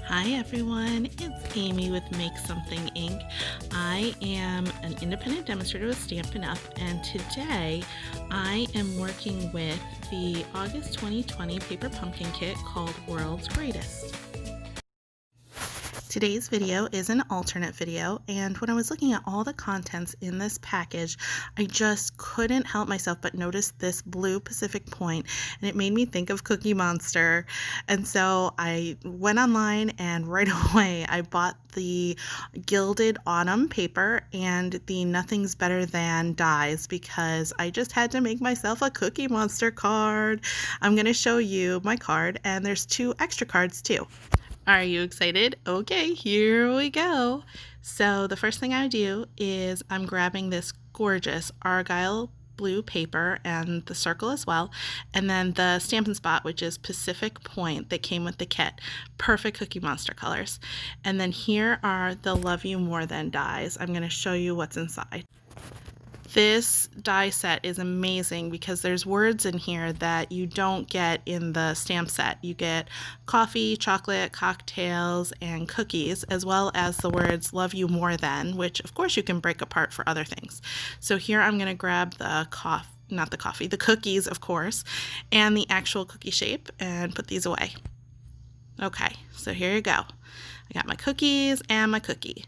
Hi everyone, it's Amy with Make Something Inc. I am an independent demonstrator with Stampin' Up! And today I am working with the August 2020 paper pumpkin kit called World's Greatest. Today's video is an alternate video, and when I was looking at all the contents in this package, I just couldn't help myself but notice this blue Pacific Point, and it made me think of Cookie Monster. And so I went online and right away I bought the Gilded Autumn paper and the Nothing's Better Than dies because I just had to make myself a Cookie Monster card. I'm going to show you my card, and there's 2 extra cards too. Are you excited? Okay, here we go. So the first thing I do is I'm grabbing this gorgeous Argyle blue paper and the circle as well, and then the Stampin' Spot, which is Pacific Point that came with the kit. Perfect Cookie Monster colors. And then here are the Love You More Than dies. I'm going to show you what's inside. This die set is amazing because there's words in here that you don't get in the stamp set. You get coffee, chocolate, cocktails, and cookies, as well as the words love you more than, which of course you can break apart for other things. So here I'm going to grab the the cookies, of course, and the actual cookie shape and put these away. Okay, so here you go. I got my cookies and my cookie.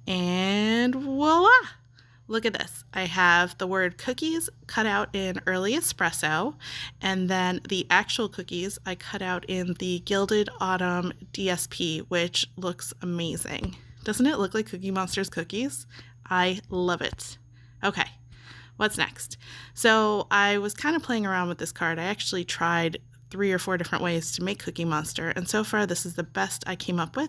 And voila! Look at this. I have the word cookies cut out in early espresso, and then the actual cookies I cut out in the Gilded Autumn DSP, which looks amazing. Doesn't it look like Cookie Monster's cookies? I love it. Okay, what's next? So I was kind of playing around with this card. I actually tried 3 or 4 different ways to make Cookie Monster, and so far this is the best I came up with.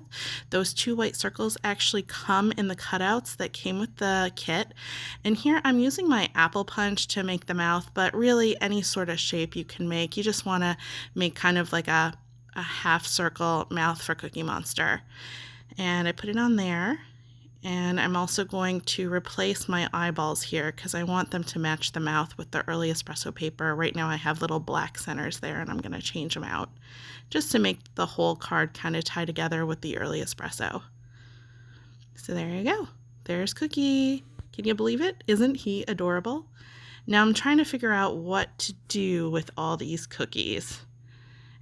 Those 2 white circles actually come in the cutouts that came with the kit, and here I'm using my apple punch to make the mouth, but really any sort of shape you can make. You just want to make kind of like a half circle mouth for Cookie Monster. And I put it on there. And I'm also going to replace my eyeballs here because I want them to match the mouth with the early espresso paper. Right now I have little black centers there, and I'm going to change them out just to make the whole card kind of tie together with the early espresso. So there you go. There's Cookie. Can you believe it? Isn't he adorable? Now I'm trying to figure out what to do with all these cookies,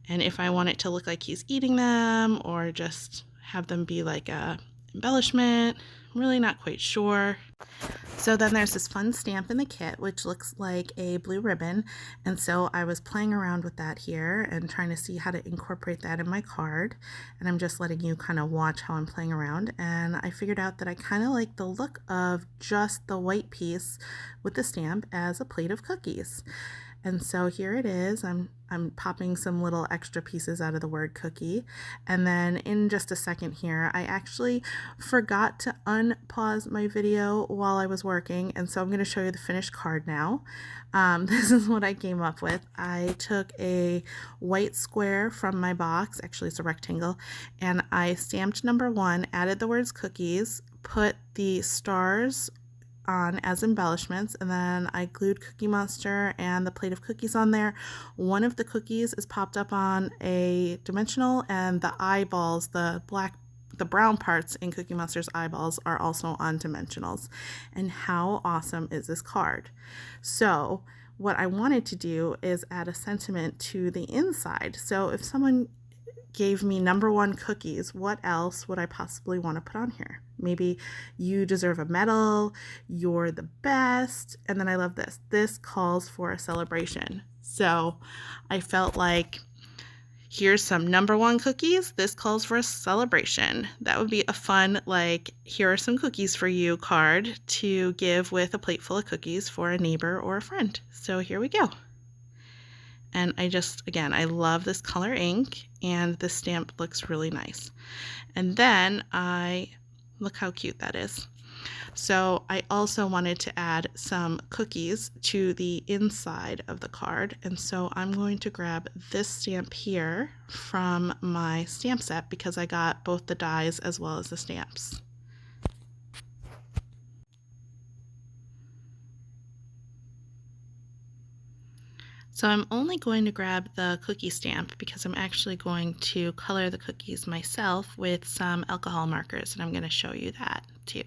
and if I want it to look like he's eating them or just have them be like a embellishment. I'm really not quite sure. So then there's this fun stamp in the kit which looks like a blue ribbon, and so I was playing around with that here and trying to see how to incorporate that in my card, and I'm just letting you kind of watch how I'm playing around, and I figured out that I kind of like the look of just the white piece with the stamp as a plate of cookies. And so here it is. I'm popping some little extra pieces out of the word cookie. And then in just a second here, I actually forgot to unpause my video while I was working. And so I'm going to show you the finished card now. This is what I came up with. I took a white square from my box, actually it's a rectangle, and I stamped number 1, added the words cookies, put the stars on as embellishments, and then I glued Cookie Monster and the plate of cookies on there. One of the cookies is popped up on a dimensional, and the eyeballs, the brown parts in Cookie Monster's eyeballs are also on dimensionals. And how awesome is this card? So what I wanted to do is add a sentiment to the inside. So if someone gave me number 1 cookies, what else would I possibly want to put on here? Maybe you deserve a medal, you're the best, and then I love this. This calls for a celebration. So I felt like here's some number 1 cookies. This calls for a celebration. That would be a fun, like, here are some cookies for you card to give with a plate full of cookies for a neighbor or a friend. So here we go. And again, I love this color ink, and the stamp looks really nice. And then look how cute that is. So I also wanted to add some cookies to the inside of the card, and so I'm going to grab this stamp here from my stamp set because I got both the dies as well as the stamps. So I'm only going to grab the cookie stamp because I'm actually going to color the cookies myself with some alcohol markers, and I'm going to show you that too.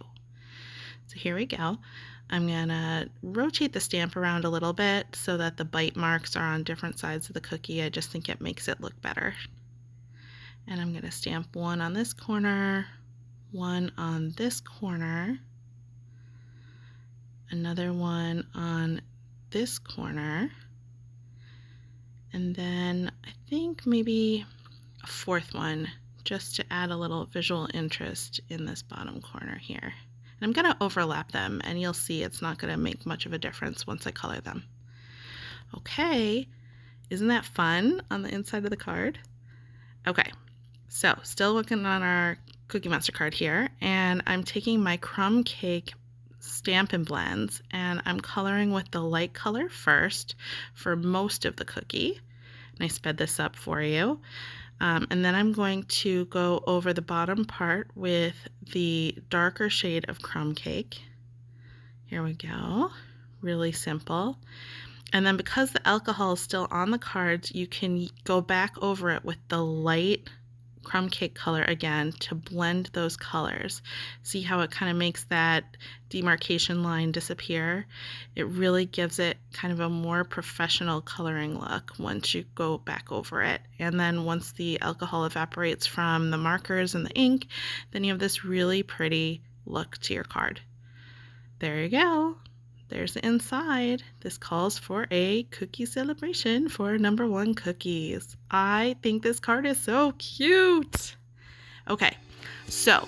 So here we go. I'm going to rotate the stamp around a little bit so that the bite marks are on different sides of the cookie. I just think it makes it look better. And I'm going to stamp one on this corner, one on this corner, another one on this corner, and then I think maybe a fourth one just to add a little visual interest in this bottom corner here. And I'm going to overlap them, and you'll see it's not going to make much of a difference once I color them. Okay, isn't that fun on the inside of the card? Okay, so still working on our Cookie Monster card here, and I'm taking my crumb cake Stampin' Blends and I'm coloring with the light color first for most of the cookie, and I sped this up for you, and then I'm going to go over the bottom part with the darker shade of crumb cake. Here we go, really simple. And then because the alcohol is still on the cards, you can go back over it with the light crumb cake color again to blend those colors. See how it kind of makes that demarcation line disappear? It really gives it kind of a more professional coloring look once you go back over it. And then once the alcohol evaporates from the markers and the ink, then you have this really pretty look to your card. There you go. There's the inside. This calls for a cookie celebration for #1 cookies. I think this card is so cute. Okay, so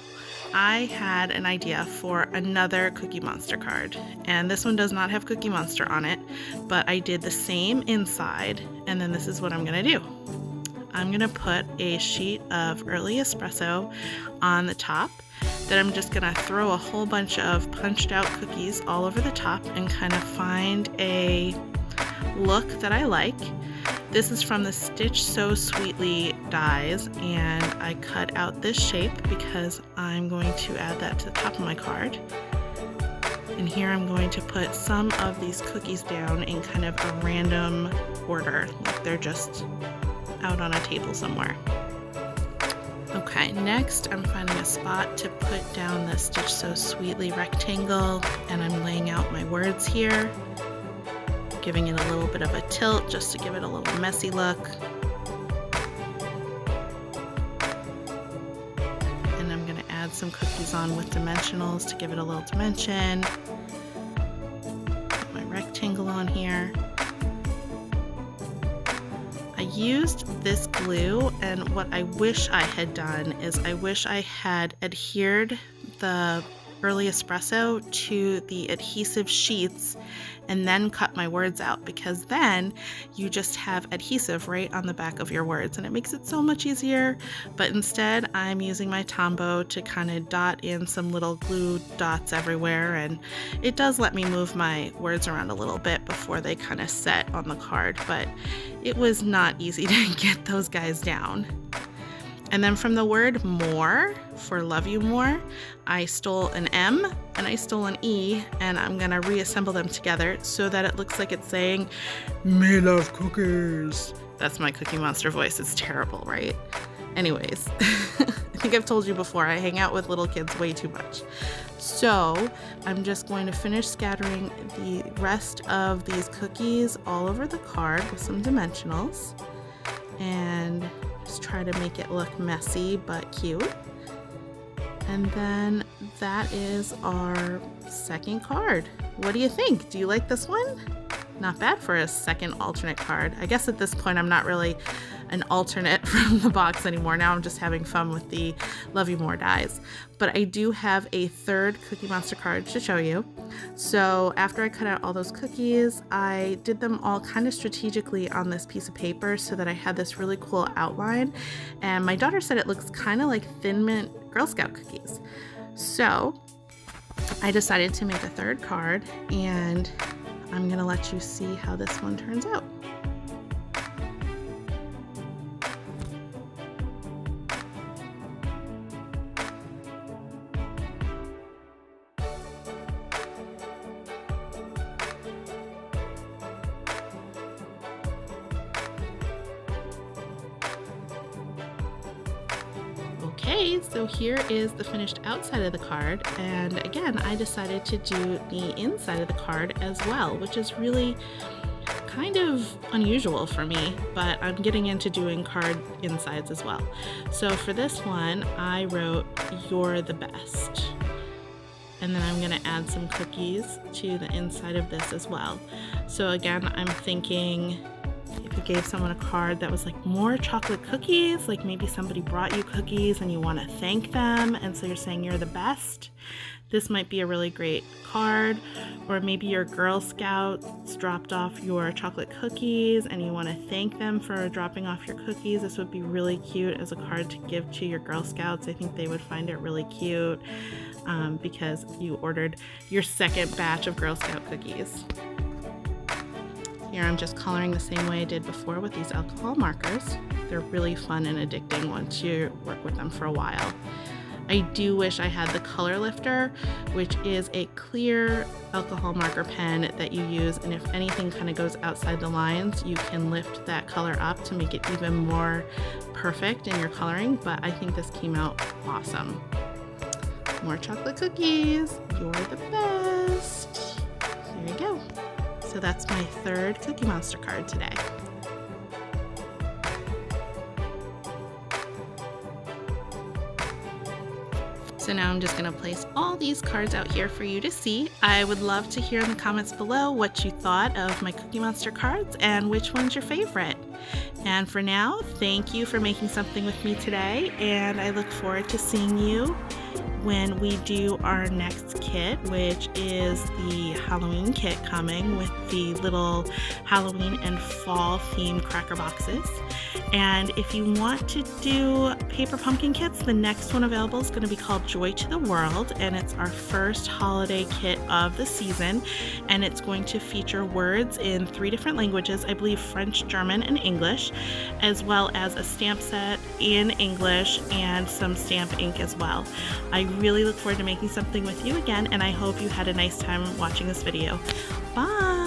I had an idea for another Cookie Monster card, and this one does not have Cookie Monster on it, but I did the same inside, and then this is what I'm gonna do. I'm gonna put a sheet of early espresso on the top. Then I'm just gonna throw a whole bunch of punched out cookies all over the top and kind of find a look that I like. This is from the Stitch So Sweetly dies, and I cut out this shape because I'm going to add that to the top of my card. And here I'm going to put some of these cookies down in kind of a random order, like they're just out on a table somewhere. Okay, next I'm finding a spot to put down the Stitch So Sweetly rectangle, and I'm laying out my words here, giving it a little bit of a tilt just to give it a little messy look. And I'm going to add some cookies on with dimensionals to give it a little dimension. Put my rectangle on here. I used this glue, and what I wish I had done is I wish I had adhered the early espresso to the adhesive sheets and then cut my words out, because then you just have adhesive right on the back of your words and it makes it so much easier. But instead I'm using my Tombow to kind of dot in some little glue dots everywhere, and it does let me move my words around a little bit before they kind of set on the card, but it was not easy to get those guys down. And then from the word more, for love you more, I stole an M and I stole an E, and I'm gonna reassemble them together so that it looks like it's saying, "Me love cookies." That's my Cookie Monster voice. It's terrible, right? Anyways, I think I've told you before, I hang out with little kids way too much. So I'm just going to finish scattering the rest of these cookies all over the card with some dimensionals, and just try to make it look messy but cute. And then that is our second card. What do you think? Do you like this one? Not bad for a second alternate card. I guess at this point I'm not really an alternate from the box anymore. Now I'm just having fun with the Love You More dies. But I do have a third Cookie Monster card to show you. So after I cut out all those cookies, I did them all kind of strategically on this piece of paper so that I had this really cool outline. And my daughter said it looks kind of like Thin Mint Girl Scout cookies. So I decided to make a third card, and I'm gonna let you see how this one turns out. Okay, so here is the finished outside of the card, and again I decided to do the inside of the card as well, which is really kind of unusual for me, but I'm getting into doing card insides as well. So for this one I wrote "You're the best," and then I'm going to add some cookies to the inside of this as well. So again, I'm thinking if you gave someone a card that was like more chocolate cookies, like maybe somebody brought you cookies and you want to thank them, and so you're saying you're the best, this might be a really great card. Or maybe your Girl Scouts dropped off your chocolate cookies and you want to thank them for dropping off your cookies. This would be really cute as a card to give to your Girl Scouts. I think they would find it really cute because you ordered your second batch of Girl Scout cookies. Here I'm just coloring the same way I did before with these alcohol markers. They're really fun and addicting once you work with them for a while. I do wish I had the color lifter, which is a clear alcohol marker pen that you use, and if anything kind of goes outside the lines, you can lift that color up to make it even more perfect in your coloring, but I think this came out awesome. More chocolate cookies, you're the best. There you go. So that's my third Cookie Monster card today. So now I'm just going to place all these cards out here for you to see. I would love to hear in the comments below what you thought of my Cookie Monster cards and which one's your favorite. And for now, thank you for making something with me today, and I look forward to seeing you when we do our next kit, which is the Halloween kit coming with the little Halloween and fall themed cracker boxes. And if you want to do paper pumpkin kits, the next one available is going to be called Joy to the World, and it's our first holiday kit of the season, and it's going to feature words in 3 different languages, I believe French, German, and English, as well as a stamp set in English and some stamp ink as well. I really look forward to making something with you again, and I hope you had a nice time watching this video. Bye!